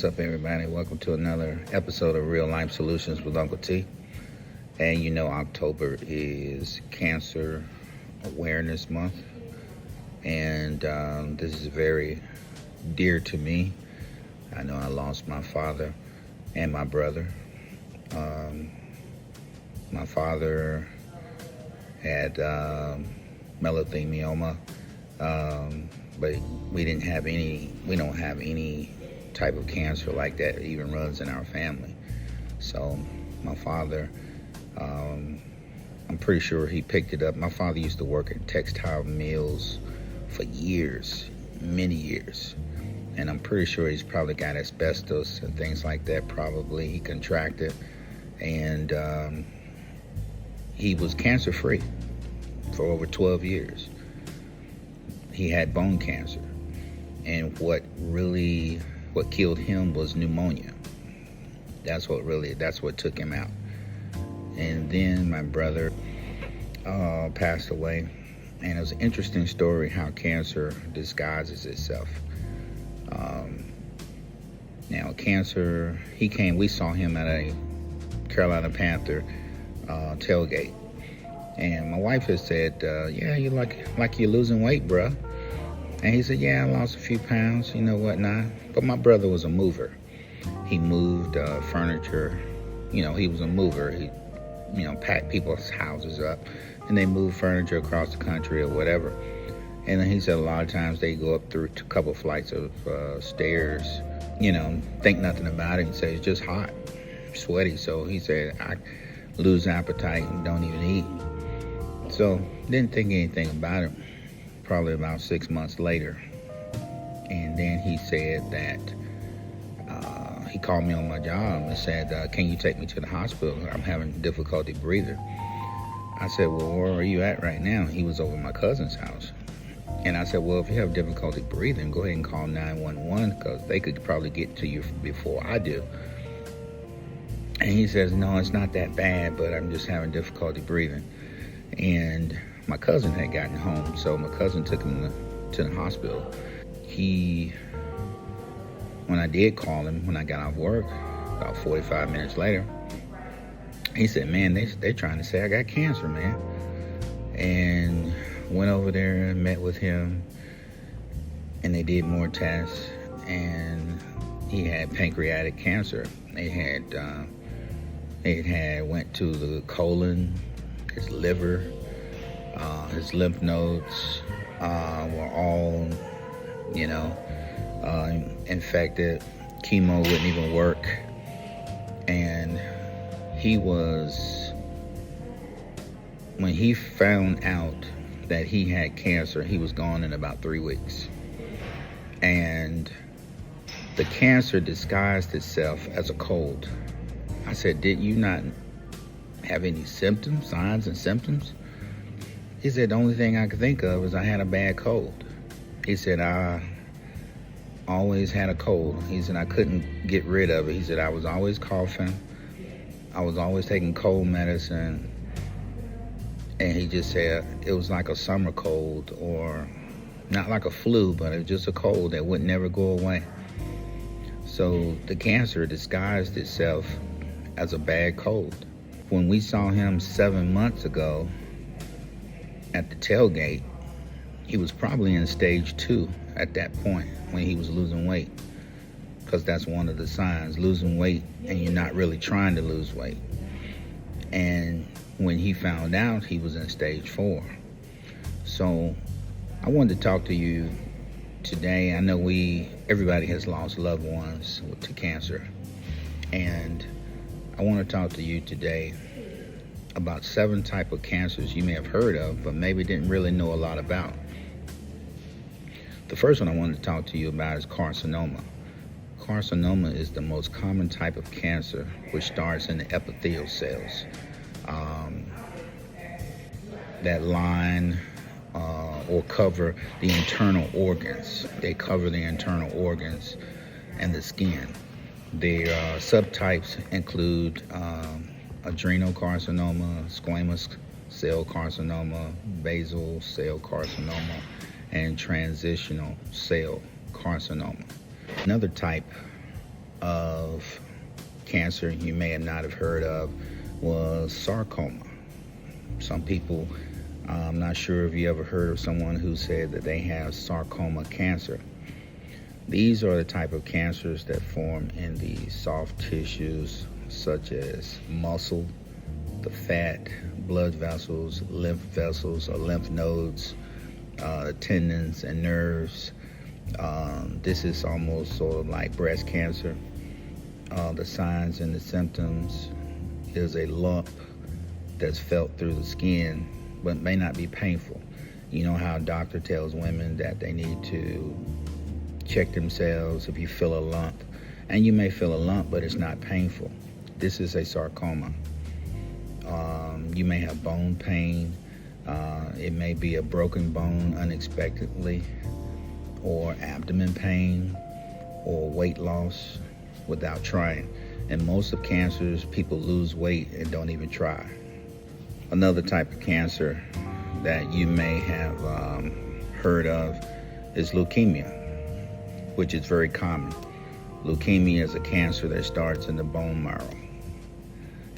What's up, everybody? Welcome to another episode of Real Life Solutions with Uncle T. And you know, October is Cancer Awareness Month, and this is very dear to me. I know I lost my father and my brother. My father had mesothelioma, but we don't have any type of cancer like that even runs in our family. So my father, I'm pretty sure he picked it up. My father used to work at textile mills for years, many years. And I'm pretty sure he's probably got asbestos and things like that. Probably he contracted, and he was cancer free for over 12 years. He had bone cancer, and what killed him was pneumonia. That's what took him out. And then my brother passed away, and it was an interesting story how cancer disguises itself. Now cancer, we saw him at a Carolina Panther tailgate, and my wife had said, yeah, you like you're losing weight, bruh. And he said, yeah, I lost a few pounds, whatnot. But my brother was a mover. He moved furniture. He was a mover. He, packed people's houses up, and they moved furniture across the country or whatever. And then he said a lot of times they go up through a couple flights of stairs, think nothing about it and say it's just hot, sweaty. So he said, I lose appetite and don't even eat. So didn't think anything about it. Probably about 6 months later, and then he said that he called me on my job and said, can you take me to the hospital? I'm having difficulty breathing. I said, well, where are you at right now? He was over at my cousin's house. And I said, well, if you have difficulty breathing, go ahead and call 911, because they could probably get to you before I do. And he says, no, it's not that bad, but I'm just having difficulty breathing. And my cousin had gotten home, so my cousin took him to the hospital. When I did call him, when I got off work, about 45 minutes later, he said, man, they're trying to say I got cancer, man. And went over there and met with him, and they did more tests, and he had pancreatic cancer. They had went to the colon, his liver, his lymph nodes were all, infected. Chemo wouldn't even work. And when he found out that he had cancer, he was gone in about 3 weeks. And the cancer disguised itself as a cold. I said, did you not have any signs and symptoms? He said, the only thing I could think of is I had a bad cold. He said, I always had a cold. He said, I couldn't get rid of it. He said, I was always coughing. I was always taking cold medicine. And he just said it was like a summer cold, or not like a flu, but it was just a cold that would never go away. So the cancer disguised itself as a bad cold. When we saw him 7 months ago at the tailgate, he was probably in stage 2 at that point when he was losing weight, because that's one of the signs, losing weight and you're not really trying to lose weight. And when he found out, he was in stage 4. So I wanted to talk to you today. I know everybody has lost loved ones to cancer, and I want to talk to you today about 7 types of cancers you may have heard of, but maybe didn't really know a lot about. The first one I wanted to talk to you about is carcinoma. Carcinoma is the most common type of cancer, which starts in the epithelial cells. That line or cover the internal organs. They cover the internal organs and the skin. Their subtypes include adrenal carcinoma, squamous cell carcinoma, basal cell carcinoma, and transitional cell carcinoma. Another type of cancer you may have not have heard of was sarcoma. Some people, I'm not sure if you ever heard of someone who said that they have sarcoma cancer. These are the type of cancers that form in the soft tissues such as muscle, the fat, blood vessels, lymph vessels or lymph nodes, tendons and nerves. This is almost sort of like breast cancer. The signs and the symptoms is a lump that's felt through the skin but may not be painful. You know how a doctor tells women that they need to check themselves if you feel a lump, and you may feel a lump but it's not painful. This is a sarcoma. You may have bone pain. It may be a broken bone unexpectedly, or abdomen pain, or weight loss without trying. And most of cancers, people lose weight and don't even try. Another type of cancer that you may have heard of is leukemia, which is very common. Leukemia is a cancer that starts in the bone marrow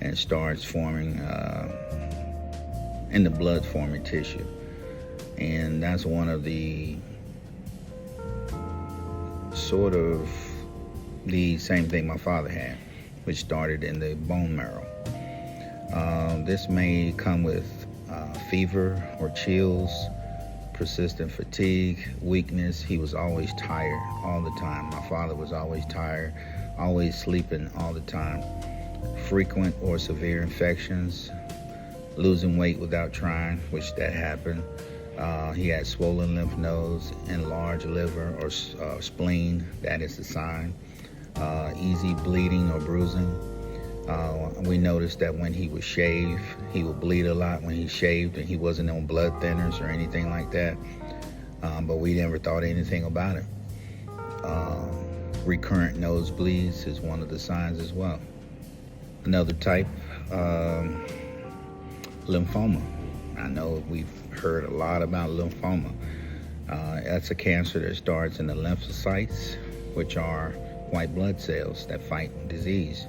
and starts forming in the blood forming tissue. And that's one of the sort of the same thing my father had, which started in the bone marrow. This may come with fever or chills, persistent fatigue, weakness. He was always tired all the time. My father was always tired, always sleeping all the time. Frequent or severe infections, losing weight without trying, which that happened. He had swollen lymph nodes, enlarged liver or spleen, that is the sign. Easy bleeding or bruising. We noticed that when he would shave, he would bleed a lot when he shaved, and he wasn't on blood thinners or anything like that. But we never thought anything about it. Recurrent nosebleeds is one of the signs as well. Another type, lymphoma. I know we've heard a lot about lymphoma. That's a cancer that starts in the lymphocytes, which are white blood cells that fight disease.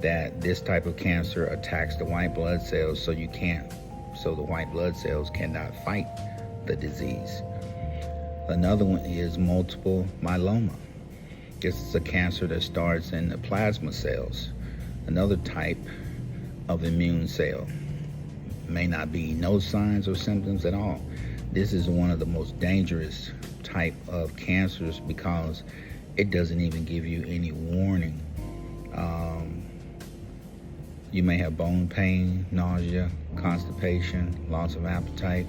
That this type of cancer attacks the white blood cells, so the white blood cells cannot fight the disease. Another one is multiple myeloma. This is a cancer that starts in the plasma cells, another type of immune cell. May not be no signs or symptoms at all. This is one of the most dangerous type of cancers because it doesn't even give you any warning. You may have bone pain, nausea, constipation, loss of appetite,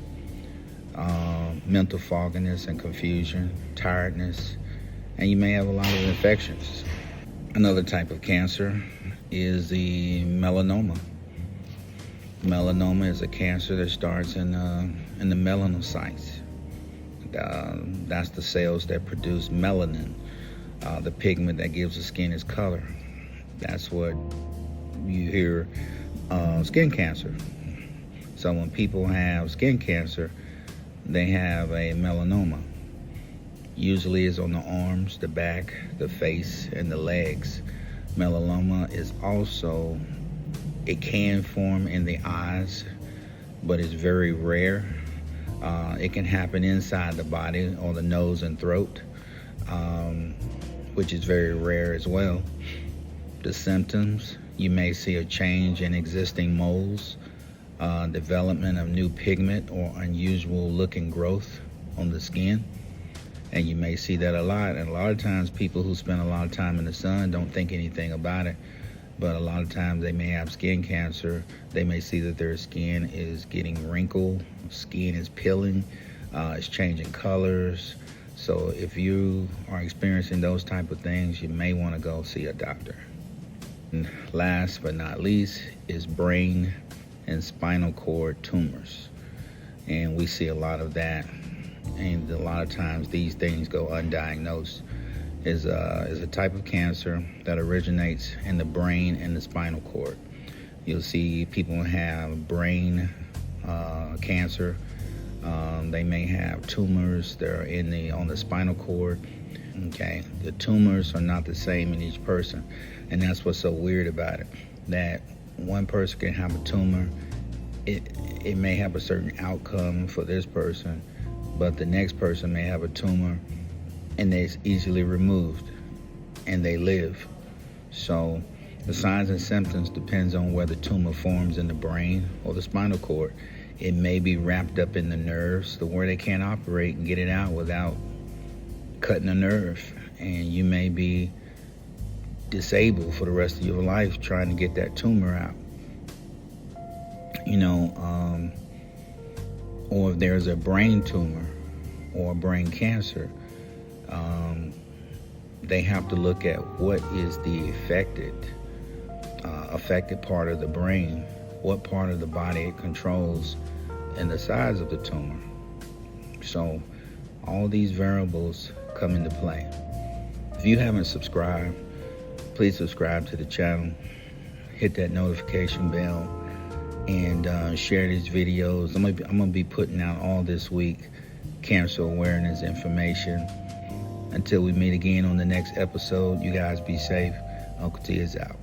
mental fogginess and confusion, tiredness, and you may have a lot of infections. Another type of cancer is the melanoma. Melanoma is a cancer that starts in the melanocytes. That's the cells that produce melanin, the pigment that gives the skin its color. That's what you hear skin cancer. So when people have skin cancer, they have a melanoma. Usually it's on the arms, the back, the face, and the legs. Melanoma is also, it can form in the eyes, but it's very rare. It can happen inside the body or the nose and throat, which is very rare as well. The symptoms, you may see a change in existing moles, development of new pigment or unusual looking growth on the skin. And you may see that a lot. And a lot of times people who spend a lot of time in the sun don't think anything about it. But a lot of times they may have skin cancer. They may see that their skin is getting wrinkled, skin is peeling, it's changing colors. So if you are experiencing those type of things, you may want to go see a doctor. And last but not least is brain and spinal cord tumors. And we see a lot of that. And a lot of times these things go undiagnosed. Is a type of cancer that originates in the brain and the spinal cord. You'll see people have brain cancer. They may have tumors that are on the spinal cord. Okay, the tumors are not the same in each person, and that's what's so weird about it. That one person can have a tumor, it may have a certain outcome for this person, but the next person may have a tumor and it's easily removed and they live. So the signs and symptoms depends on where the tumor forms in the brain or the spinal cord. It may be wrapped up in the nerves to where they can't operate and get it out without cutting a nerve, and you may be disabled for the rest of your life trying to get that tumor out. Or if there's a brain tumor or a brain cancer, they have to look at what is the affected part of the brain, what part of the body it controls, and the size of the tumor. So all these variables come into play. If you haven't subscribed, please subscribe to the channel, hit that notification bell, and share these videos. I'm gonna be putting out all this week cancer awareness information. Until we meet again on the next episode, you guys be safe. Uncle T is out.